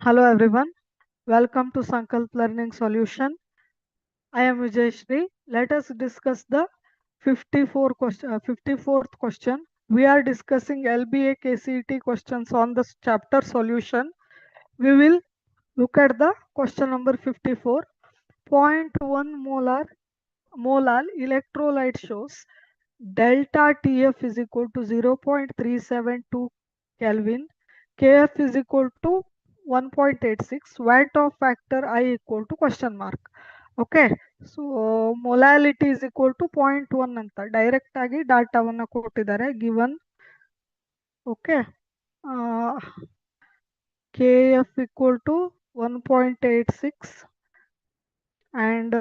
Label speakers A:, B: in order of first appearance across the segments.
A: Hello everyone, welcome to Sankalp Learning Solution. I am Vijayashri. Let us discuss the 54th question. We are discussing LBA KCET questions on the chapter solution. We will look at the question number 54. 0.1 molar electrolyte shows delta TF is equal to 0.372 Kelvin, KF is equal to 1.86, watt of factor I equal to question mark. Okay, so molality is equal to 0.1 ಅಂತ direct ಆಗಿ ಡಾಟಾವನ್ನು ಕೊಟ್ಟಿದ್ದಾರೆ given. Okay, KF equal to 1.86 and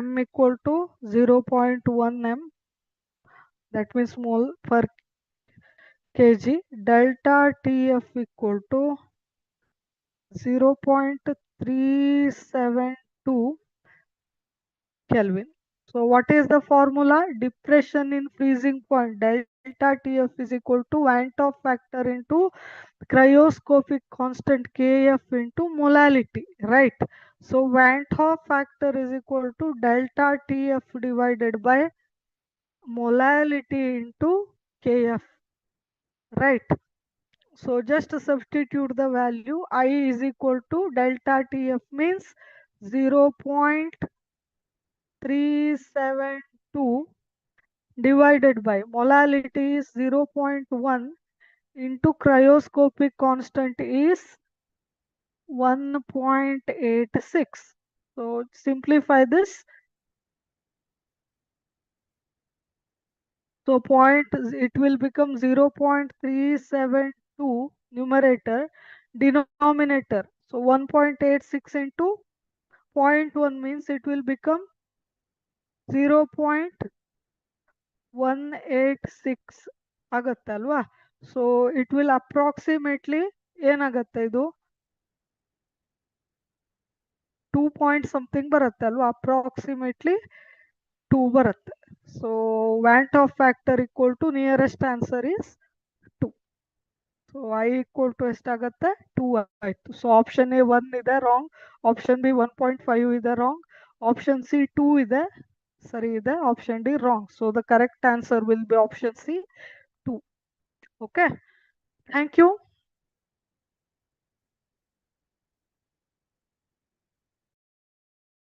A: M equal to 0.1 M, that means mole per kg. Delta TF equal to 0.372 Kelvin. So what is the formula? Depression in freezing point. Delta TF is equal to Van't Hoff factor into cryoscopic constant KF into molality, right? So Van't Hoff factor is equal to delta TF divided by molality into KF, right? So just substitute the value. I is equal to delta TF means 0.372 divided by molality is 0.1 into cryoscopic constant is 1.86. So simplify this. So it will become 0.372 numerator, denominator. So 1.86 into 0.1 means it will become 0.186 ಆಗುತ್ತೆ ಅಲ್ವಾ. So it will approximately ಏನಾಗುತ್ತೆ, ಇದು 2 point something ಬರುತ್ತೆ ಅಲ್ವಾ, approximately 2 ಬರುತ್ತೆ. So van't Hoff factor equal to nearest answer is 2. So I equal to ಎಷ್ಟಾಗುತ್ತೆ, 2 ಆಯ್ತು. So option A 1 ಇದೆ ರಾಂಗ್, ಆಪ್ಷನ್ ಬಿ 1.5 ಇದೆ ರಾಂಗ್, ಆಪ್ಷನ್ ಸಿ 2 ಇದೆ ಸರಿ ಇದೆ, option D wrong. So the correct answer will be option C 2. Okay, thank you.